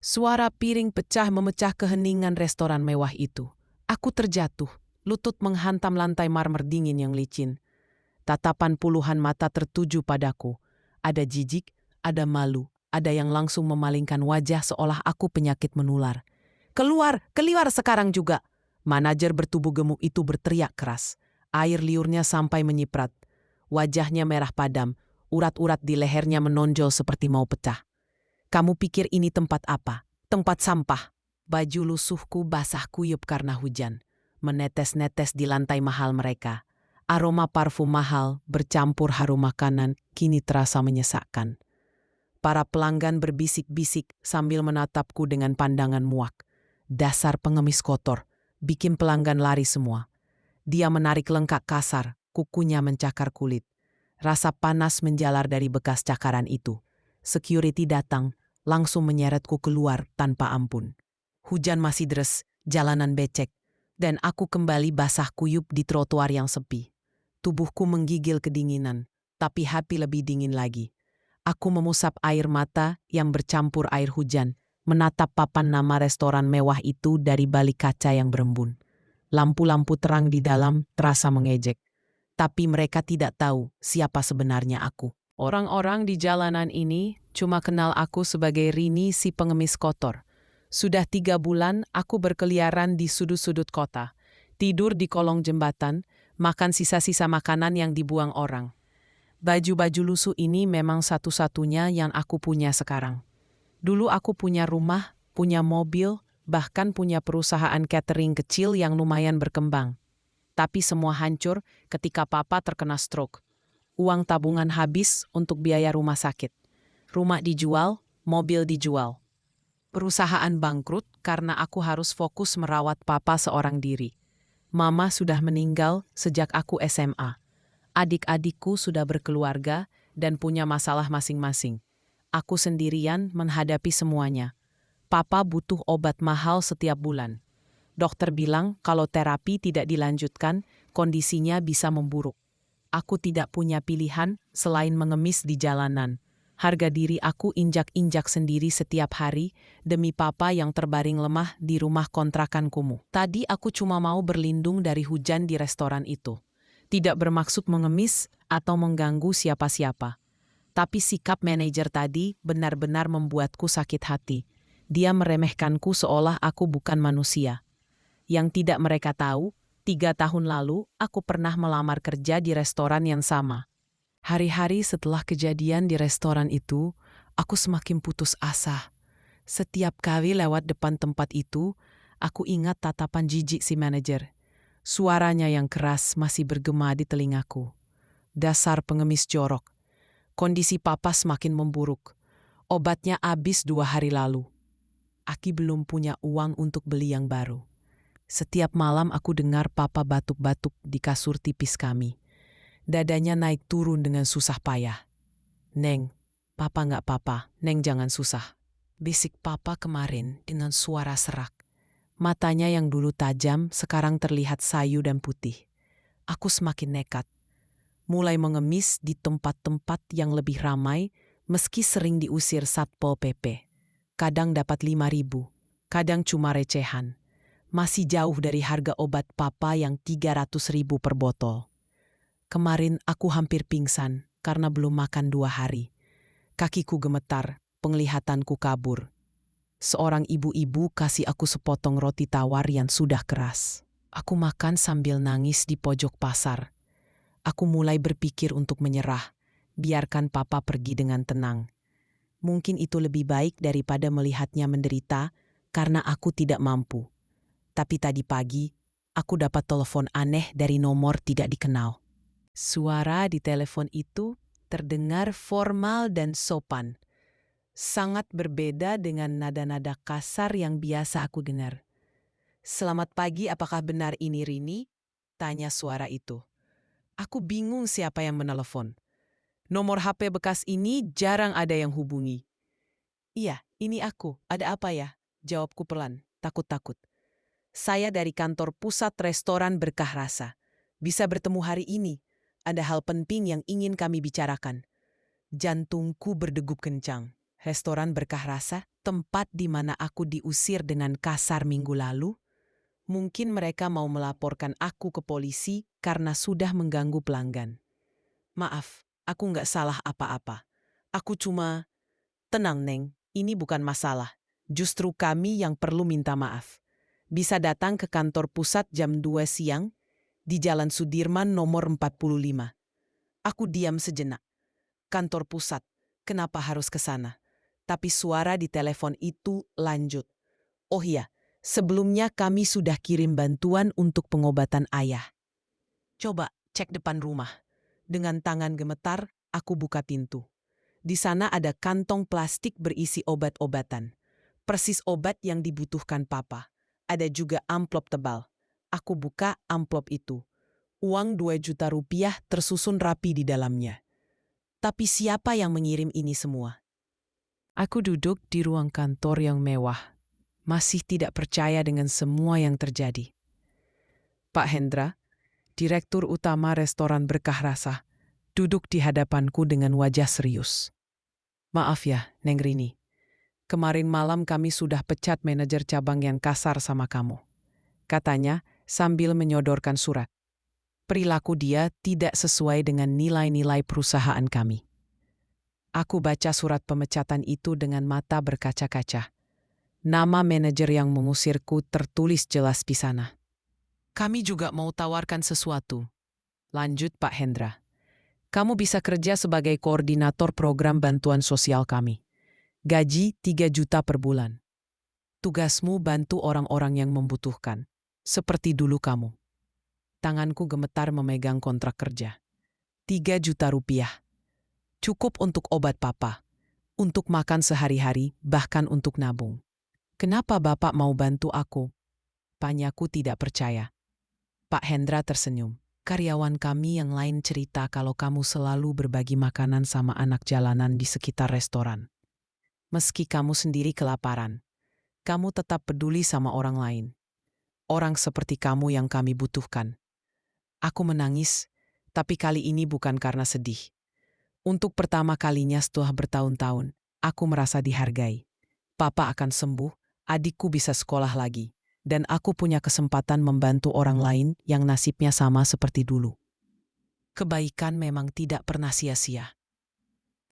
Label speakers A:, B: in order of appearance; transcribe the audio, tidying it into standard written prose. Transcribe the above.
A: Suara piring pecah memecah keheningan restoran mewah itu. Aku terjatuh, lutut menghantam lantai marmer dingin yang licin. Tatapan puluhan mata tertuju padaku. Ada jijik, ada malu, ada yang langsung memalingkan wajah seolah aku penyakit menular. Keluar, keluar sekarang juga! Manajer bertubuh gemuk itu berteriak keras. Air liurnya sampai menyiprat. Wajahnya merah padam, urat-urat di lehernya menonjol seperti mau pecah. Kamu pikir ini tempat apa? Tempat sampah. Baju lusuhku basah kuyup karena hujan. Menetes-netes di lantai mahal mereka. Aroma parfum mahal bercampur harum makanan kini terasa menyesakkan. Para pelanggan berbisik-bisik sambil menatapku dengan pandangan muak. Dasar pengemis kotor, bikin pelanggan lari semua. Dia menarik lengkak kasar, kukunya mencakar kulit. Rasa panas menjalar dari bekas cakaran itu. Security datang, langsung menyeretku keluar tanpa ampun. Hujan masih deres, jalanan becek, dan aku kembali basah kuyup di trotoar yang sepi. Tubuhku menggigil kedinginan, tapi hati lebih dingin lagi. Aku memusap air mata yang bercampur air hujan, menatap papan nama restoran mewah itu dari balik kaca yang berembun. Lampu-lampu terang di dalam terasa mengejek. Tapi mereka tidak tahu siapa sebenarnya aku. Orang-orang di jalanan ini cuma kenal aku sebagai Rini si pengemis kotor. Sudah 3 bulan aku berkeliaran di sudut-sudut kota. Tidur di kolong jembatan, makan sisa-sisa makanan yang dibuang orang. Baju-baju lusuh ini memang satu-satunya yang aku punya sekarang. Dulu aku punya rumah, punya mobil, bahkan punya perusahaan catering kecil yang lumayan berkembang. Tapi semua hancur ketika papa terkena stroke. Uang tabungan habis untuk biaya rumah sakit. Rumah dijual, mobil dijual. Perusahaan bangkrut karena aku harus fokus merawat papa seorang diri. Mama sudah meninggal sejak aku SMA. Adik-adikku sudah berkeluarga dan punya masalah masing-masing. Aku sendirian menghadapi semuanya. Papa butuh obat mahal setiap bulan. Dokter bilang kalau terapi tidak dilanjutkan, kondisinya bisa memburuk. Aku tidak punya pilihan selain mengemis di jalanan. Harga diri aku injak-injak sendiri setiap hari demi papa yang terbaring lemah di rumah kontrakan kumuh. Tadi aku cuma mau berlindung dari hujan di restoran itu. Tidak bermaksud mengemis atau mengganggu siapa-siapa. Tapi sikap manajer tadi benar-benar membuatku sakit hati. Dia meremehkanku seolah aku bukan manusia. Yang tidak mereka tahu, 3 tahun lalu aku pernah melamar kerja di restoran yang sama. Hari-hari setelah kejadian di restoran itu, aku semakin putus asa. Setiap kali lewat depan tempat itu, aku ingat tatapan jijik si manajer. Suaranya yang keras masih bergema di telingaku. Dasar pengemis jorok. Kondisi papa semakin memburuk. Obatnya habis 2 hari lalu. Aki belum punya uang untuk beli yang baru. Setiap malam aku dengar papa batuk-batuk di kasur tipis kami. Dadanya naik turun dengan susah payah. Neng, papa nggak apa-apa, Neng jangan susah. Bisik papa kemarin dengan suara serak. Matanya yang dulu tajam sekarang terlihat sayu dan putih. Aku semakin nekat. Mulai mengemis di tempat-tempat yang lebih ramai meski sering diusir Satpol PP. Kadang dapat 5.000, kadang cuma recehan. Masih jauh dari harga obat papa yang 300.000 per botol. Kemarin aku hampir pingsan karena belum makan 2 hari. Kakiku gemetar, penglihatanku kabur. Seorang ibu-ibu kasih aku sepotong roti tawar yang sudah keras. Aku makan sambil nangis di pojok pasar. Aku mulai berpikir untuk menyerah, biarkan papa pergi dengan tenang. Mungkin itu lebih baik daripada melihatnya menderita karena aku tidak mampu. Tapi tadi pagi, aku dapat telepon aneh dari nomor tidak dikenal. Suara di telepon itu terdengar formal dan sopan. Sangat berbeda dengan nada-nada kasar yang biasa aku dengar. "Selamat pagi, apakah benar ini Rini?" tanya suara itu. Aku bingung siapa yang menelepon. Nomor HP bekas ini jarang ada yang hubungi. "Iya, ini aku. Ada apa ya?" jawabku pelan, takut-takut. "Saya dari kantor pusat restoran Berkah Rasa. Bisa bertemu hari ini. Ada hal penting yang ingin kami bicarakan." Jantungku berdegup kencang. Restoran Berkah Rasa? tempat di mana aku diusir dengan kasar minggu lalu. Mungkin mereka mau melaporkan aku ke polisi karena sudah mengganggu pelanggan. Maaf, aku nggak salah apa-apa. Aku cuma... Tenang, Neng, ini bukan masalah. Justru kami yang perlu minta maaf. Bisa datang ke kantor pusat jam 2 siang di Jalan Sudirman nomor 45. Aku diam sejenak. Kantor pusat, kenapa harus ke sana? Tapi suara di telepon itu lanjut. Oh iya, sebelumnya kami sudah kirim bantuan untuk pengobatan ayah. Coba cek depan rumah. Dengan tangan gemetar, aku buka pintu. Di sana ada kantong plastik berisi obat-obatan. Persis obat yang dibutuhkan papa. Ada juga amplop tebal. Aku buka amplop itu. Uang 2 juta rupiah tersusun rapi di dalamnya. Tapi siapa yang mengirim ini semua? Aku duduk di ruang kantor yang mewah. Masih tidak percaya dengan semua yang terjadi. Pak Hendra, Direktur Utama Restoran Berkah Rasa, duduk di hadapanku dengan wajah serius. Maaf ya, Neng Rini. Kemarin malam kami sudah pecat manajer cabang yang kasar sama kamu. Katanya sambil menyodorkan surat. Perilaku dia tidak sesuai dengan nilai-nilai perusahaan kami. Aku baca surat pemecatan itu dengan mata berkaca-kaca. Nama manajer yang mengusirku tertulis jelas di sana. Kami juga mau tawarkan sesuatu. Lanjut Pak Hendra. Kamu bisa kerja sebagai koordinator program bantuan sosial kami. Gaji 3 juta per bulan. Tugasmu bantu orang-orang yang membutuhkan. Seperti dulu kamu. Tanganku gemetar memegang kontrak kerja. 3 juta rupiah. Cukup untuk obat papa. Untuk makan sehari-hari, bahkan untuk nabung. Kenapa Bapak mau bantu aku? Panyaku tidak percaya. Pak Hendra tersenyum. Karyawan kami yang lain cerita kalau kamu selalu berbagi makanan sama anak jalanan di sekitar restoran. Meski kamu sendiri kelaparan, kamu tetap peduli sama orang lain. Orang seperti kamu yang kami butuhkan. Aku menangis, tapi kali ini bukan karena sedih. Untuk pertama kalinya setelah bertahun-tahun, aku merasa dihargai. Papa akan sembuh, adikku bisa sekolah lagi. Dan aku punya kesempatan membantu orang lain yang nasibnya sama seperti dulu. Kebaikan memang tidak pernah sia-sia.